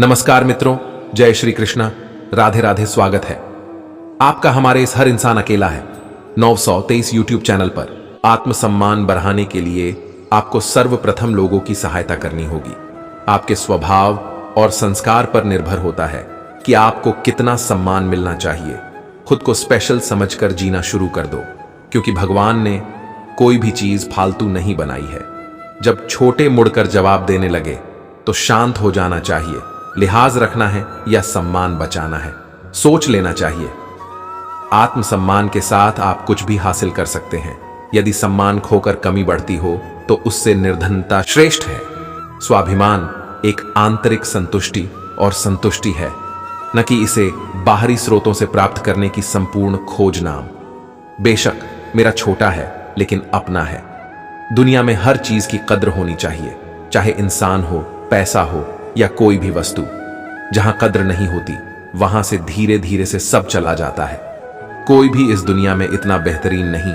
नमस्कार मित्रों, जय श्री कृष्ण, राधे राधे। स्वागत है आपका हमारे इस हर इंसान अकेला है 923 यूट्यूब चैनल पर। आत्मसम्मान बढ़ाने के लिए आपको सर्वप्रथम लोगों की सहायता करनी होगी। आपके स्वभाव और संस्कार पर निर्भर होता है कि आपको कितना सम्मान मिलना चाहिए। खुद को स्पेशल समझकर जीना शुरू कर दो, क्योंकि भगवान ने कोई भी चीज फालतू नहीं बनाई है। जब छोटे मुड़कर जवाब देने लगे तो शांत हो जाना चाहिए। लिहाज रखना है या सम्मान बचाना है, सोच लेना चाहिए। आत्मसम्मान के साथ आप कुछ भी हासिल कर सकते हैं। यदि सम्मान खोकर कमी बढ़ती हो तो उससे निर्धनता श्रेष्ठ है। स्वाभिमान एक आंतरिक संतुष्टि और संतुष्टि है, न कि इसे बाहरी स्रोतों से प्राप्त करने की संपूर्ण खोज नाम। बेशक मेरा छोटा है लेकिन अपना है। दुनिया में हर चीज की कद्र होनी चाहिए, चाहे इंसान हो, पैसा हो या कोई भी वस्तु। जहां कद्र नहीं होती वहां से धीरे धीरे से सब चला जाता है। कोई भी इस दुनिया में इतना बेहतरीन नहीं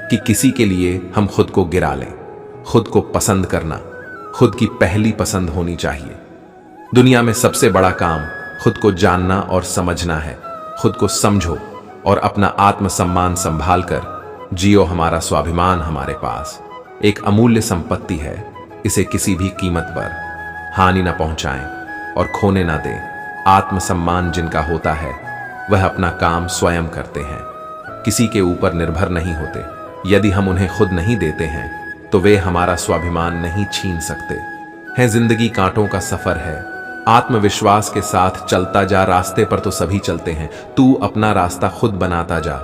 कि किसी के लिए हम खुद को गिरा लें। खुद को पसंद करना खुद की पहली पसंद होनी चाहिए। दुनिया में सबसे बड़ा काम खुद को जानना और समझना है। खुद को समझो और अपना आत्मसम्मान संभाल कर जियो। हमारा स्वाभिमान हमारे पास एक अमूल्य संपत्ति है। इसे किसी भी कीमत पर हानि न पहुंचाएं और खोने न दें। आत्मसम्मान जिनका होता है वह अपना काम स्वयं करते हैं, किसी के ऊपर निर्भर नहीं होते। यदि हम उन्हें खुद नहीं देते हैं तो वे हमारा स्वाभिमान नहीं छीन सकते हैं। जिंदगी कांटों का सफर है। आत्मविश्वास के साथ चलता जा। रास्ते पर तो सभी चलते हैं, तू अपना रास्ता खुद बनाता जा।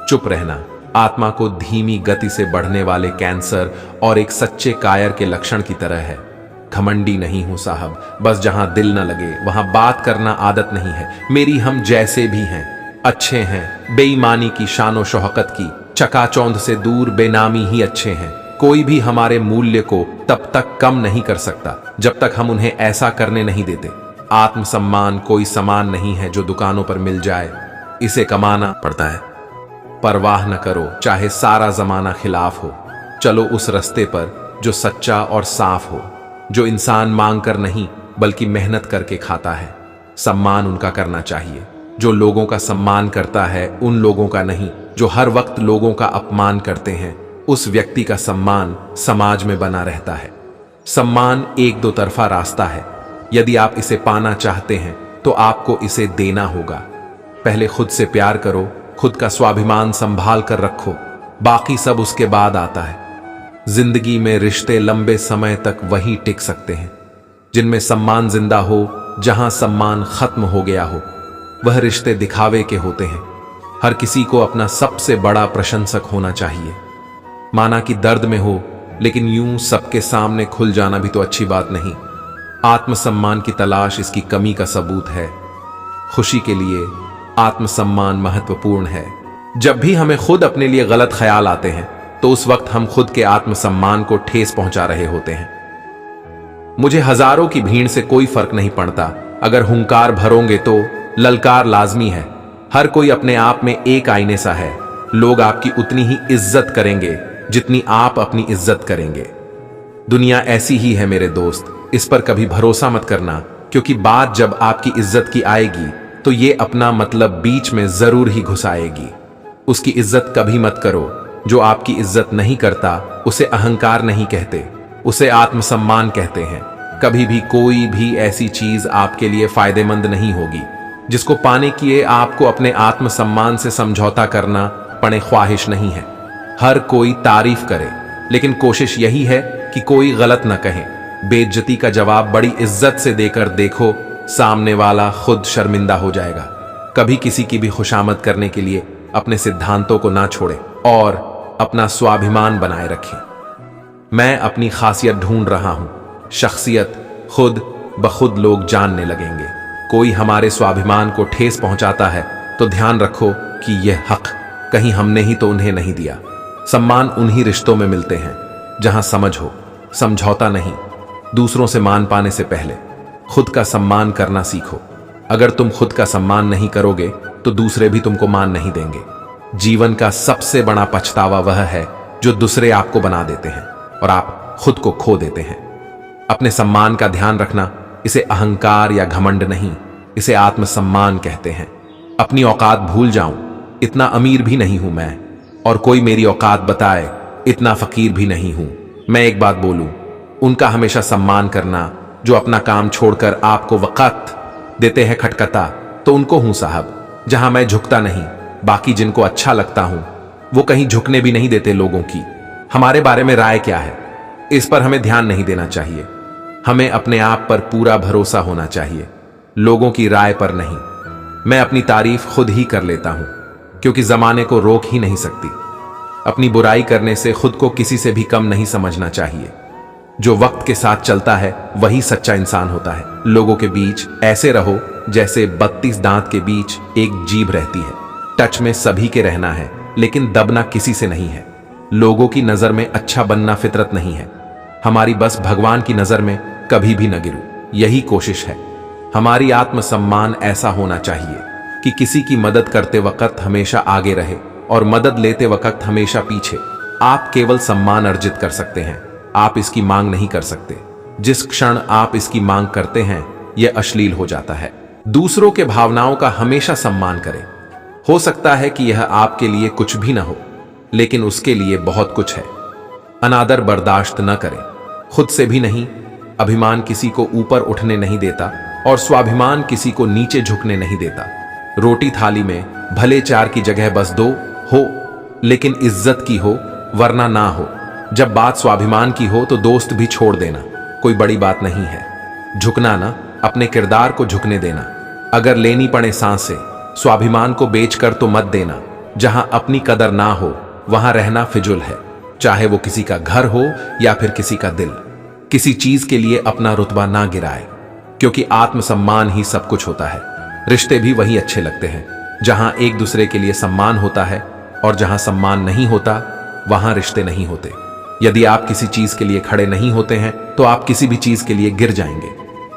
चुप रहना आत्मा को धीमी गति से बढ़ने वाले कैंसर और एक सच्चे कायर के लक्षण की तरह है। घमंडी नहीं हूं साहब, बस जहां दिल न लगे वहां बात करना आदत नहीं है मेरी। हम जैसे भी हैं अच्छे हैं। बेईमानी की शानो शौकत की चकाचौंध से दूर बेनामी ही अच्छे हैं। कोई भी हमारे मूल्य को तब तक कम नहीं कर सकता जब तक हम उन्हें ऐसा करने नहीं देते। आत्मसम्मान कोई सामान नहीं है जो दुकानों पर मिल जाए, इसे कमाना पड़ता है। परवाह न करो चाहे सारा जमाना खिलाफ हो। चलो उस रास्ते पर जो सच्चा और साफ हो, जो इंसान मांग कर नहीं बल्कि मेहनत करके खाता है। सम्मान उनका करना चाहिए जो लोगों का सम्मान करता है, उन लोगों का नहीं जो हर वक्त लोगों का अपमान करते हैं। उस व्यक्ति का सम्मान समाज में बना रहता है। सम्मान एक दो तरफा रास्ता है। यदि आप इसे पाना चाहते हैं तो आपको इसे देना होगा। पहले खुद से प्यार करो, खुद का स्वाभिमान संभाल कर रखो, बाकी सब उसके बाद आता है। जिंदगी में रिश्ते लंबे समय तक वही टिक सकते हैं जिनमें सम्मान जिंदा हो। जहां सम्मान खत्म हो गया हो वह रिश्ते दिखावे के होते हैं। हर किसी को अपना सबसे बड़ा प्रशंसक होना चाहिए। माना कि दर्द में हो, लेकिन यूं सबके सामने खुल जाना भी तो अच्छी बात नहीं। आत्मसम्मान की तलाश इसकी कमी का सबूत है। खुशी के लिए आत्मसम्मान महत्वपूर्ण है। जब भी हमें खुद अपने लिए गलत ख्याल आते हैं तो उस वक्त हम खुद के आत्मसम्मान को ठेस पहुंचा रहे होते हैं। मुझे हजारों की भीड़ से कोई फर्क नहीं पड़ता। अगर हुंकार भरोगे तो ललकार लाजमी है। हर कोई अपने आप में एक आईने सा है। लोग आपकी उतनी ही इज्जत करेंगे जितनी आप अपनी इज्जत करेंगे। दुनिया ऐसी ही है मेरे दोस्त, इस पर कभी भरोसा मत करना, क्योंकि बात जब आपकी इज्जत की आएगी तो ये अपना मतलब बीच में जरूर ही घुसाएगी। उसकी इज्जत कभी मत करो। जो आपकी इज्जत नहीं करता उसे अहंकार नहीं कहते, उसे आत्मसम्मान कहते हैं। कभी भी कोई भी ऐसी चीज आपके लिए फायदेमंद नहीं होगी जिसको पाने के लिए आपको अपने आत्मसम्मान से समझौता करना पड़े। ख्वाहिश नहीं है हर कोई तारीफ करे, लेकिन कोशिश यही है कि कोई गलत न कहे। बेइज्जती का जवाब बड़ी इज्जत से देकर देखो, सामने वाला खुद शर्मिंदा हो जाएगा। कभी किसी की भी खुशामद करने के लिए अपने सिद्धांतों को ना छोड़े और अपना स्वाभिमान बनाए रखें। मैं अपनी खासियत ढूंढ रहा हूं। शख्सियत खुद ब खुद लोग जानने लगेंगे। कोई हमारे स्वाभिमान को ठेस पहुंचाता है तो ध्यान रखो कि यह हक कहीं हमने ही तो उन्हें नहीं दिया। सम्मान उन्हीं रिश्तों में मिलते हैं जहां समझ हो, समझौता नहीं। दूसरों से मान पाने से पहले खुद का सम्मान करना सीखो। अगर तुम खुद का सम्मान नहीं करोगे तो दूसरे भी तुमको मान नहीं देंगे। जीवन का सबसे बड़ा पछतावा वह है जो दूसरे आपको बना देते हैं और आप खुद को खो देते हैं। अपने सम्मान का ध्यान रखना इसे अहंकार या घमंड नहीं, इसे आत्मसम्मान कहते हैं। अपनी औकात भूल जाऊं, इतना अमीर भी नहीं हूं मैं, और कोई मेरी औकात बताए, इतना फकीर भी नहीं हूं। मैं एक बात बोलूं, उनका हमेशा सम्मान करना जो अपना काम छोड़कर आपको वक़्त देते हैं खटखटा, तो उनको हूं साहब। जहां मैं झुकता नहीं, बाकी जिनको अच्छा लगता हूं वो कहीं झुकने भी नहीं देते लोगों की। हमारे बारे में राय क्या है, इस पर हमें ध्यान नहीं देना चाहिए। हमें अपने आप पर पूरा भरोसा होना चाहिए, लोगों की राय पर नहीं। मैं अपनी तारीफ खुद ही कर लेता हूं, क्योंकि जमाने को रोक ही नहीं सकती। अपनी बुराई करने से खुद को किसी से भी कम नहीं समझना चाहिए। जो वक्त के साथ चलता है वही सच्चा इंसान होता है। लोगों के बीच ऐसे रहो जैसे 32 दांत के बीच एक जीभ रहती है। टच में सभी के रहना है, लेकिन दबना किसी से नहीं है। लोगों की नजर में अच्छा बनना फितरत नहीं है। हमारी बस भगवान की नजर में कभी भी न गिरूं, यही कोशिश है। हमारी आत्मसम्मान ऐसा होना चाहिए कि किसी की मदद करते वक्त हमेशा आगे रहे और मदद लेते वक्त हमेशा पीछे। आप केवल सम्मान अर्जित कर सकते हैं, आप इसकी मांग नहीं कर सकते। जिस क्षण आप इसकी मांग करते हैं यह अश्लील हो जाता है। दूसरों के भावनाओं का हमेशा सम्मान करें। हो सकता है कि यह आपके लिए कुछ भी ना हो, लेकिन उसके लिए बहुत कुछ है। अनादर बर्दाश्त न करें, खुद से भी नहीं। अभिमान किसी को ऊपर उठने नहीं देता और स्वाभिमान किसी को नीचे झुकने नहीं देता। रोटी थाली में भले 4 की जगह बस 2 हो, लेकिन इज्जत की हो, वरना ना हो। जब बात स्वाभिमान की हो तो दोस्त भी छोड़ देना, कोई बड़ी बात नहीं है। झुकना ना, अपने किरदार को झुकने देना। अगर लेनी पड़े सांसें, स्वाभिमान को बेचकर तो मत देना। जहां अपनी कदर ना हो वहां रहना फिजुल है, चाहे वो किसी का घर हो या फिर किसी का दिल। किसी चीज के लिए अपना रुतबा ना गिराए, क्योंकि आत्मसम्मान ही सब कुछ होता है। रिश्ते भी वही अच्छे लगते हैं जहां एक दूसरे के लिए सम्मान होता है, और जहां सम्मान नहीं होता वहां रिश्ते नहीं होते। यदि आप किसी चीज के लिए खड़े नहीं होते हैं तो आप किसी भी चीज के लिए गिर जाएंगे।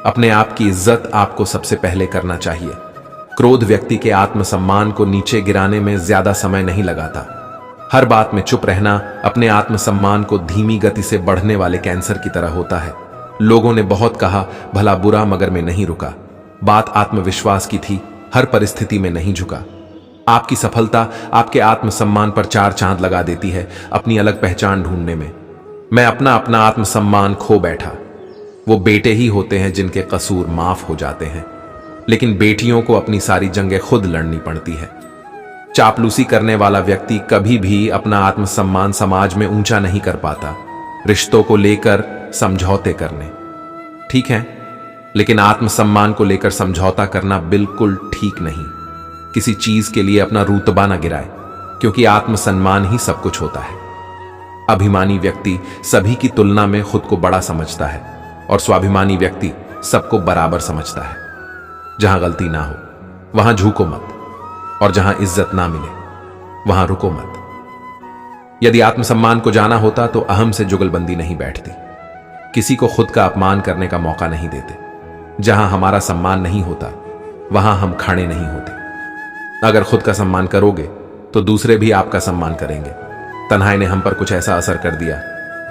अपने आप की इज्जत आपको सबसे पहले करना चाहिए। क्रोध व्यक्ति के आत्मसम्मान को नीचे गिराने में ज्यादा समय नहीं लगाता। हर बात में चुप रहना अपने आत्मसम्मान को धीमी गति से बढ़ने वाले कैंसर की तरह होता है। लोगों ने बहुत कहा भला बुरा, मगर मैं नहीं रुका। बात आत्मविश्वास की थी, हर परिस्थिति में नहीं झुका। आपकी सफलता आपके आत्मसम्मान पर 4 चांद लगा देती है, अपनी अलग पहचान ढूंढने में। मैं अपना आत्मसम्मान खो बैठा। वो बेटे ही होते हैं जिनके कसूर माफ हो जाते हैं, लेकिन बेटियों को अपनी सारी जंगें खुद लड़नी पड़ती है। चापलूसी करने वाला व्यक्ति कभी भी अपना आत्मसम्मान समाज में ऊंचा नहीं कर पाता। रिश्तों को लेकर समझौते करने ठीक है, लेकिन आत्मसम्मान को लेकर समझौता करना बिल्कुल ठीक नहीं। किसी चीज के लिए अपना रुतबा ना गिराए, क्योंकि आत्मसम्मान ही सब कुछ होता है। अभिमानी व्यक्ति सभी की तुलना में खुद को बड़ा समझता है, और स्वाभिमानी व्यक्ति सबको बराबर समझता है। जहां गलती ना हो वहां झुको मत, और जहां इज्जत ना मिले वहां रुको मत। यदि आत्मसम्मान को जाना होता तो अहम से जुगलबंदी नहीं बैठती। किसी को खुद का अपमान करने का मौका नहीं देते। जहां हमारा सम्मान नहीं होता वहां हम खड़े नहीं होते। अगर खुद का सम्मान करोगे तो दूसरे भी आपका सम्मान करेंगे। तन्हाई ने हम पर कुछ ऐसा असर कर दिया,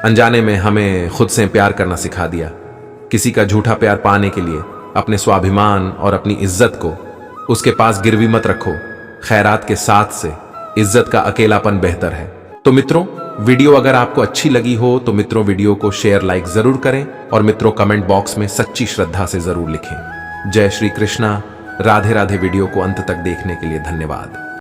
अनजाने में हमें खुद से प्यार करना सिखा दिया। किसी का झूठा प्यार पाने के लिए अपने स्वाभिमान और अपनी इज्जत को उसके पास गिरवी मत रखो। खैरात के साथ से इज्जत का अकेलापन बेहतर है। तो मित्रों, वीडियो अगर आपको अच्छी लगी हो तो मित्रों वीडियो को शेयर लाइक जरूर करें, और मित्रों कमेंट बॉक्स में सच्ची श्रद्धा से जरूर लिखें। जय श्री कृष्णा। राधे राधे। वीडियो को अंत तक देखने के लिए धन्यवाद।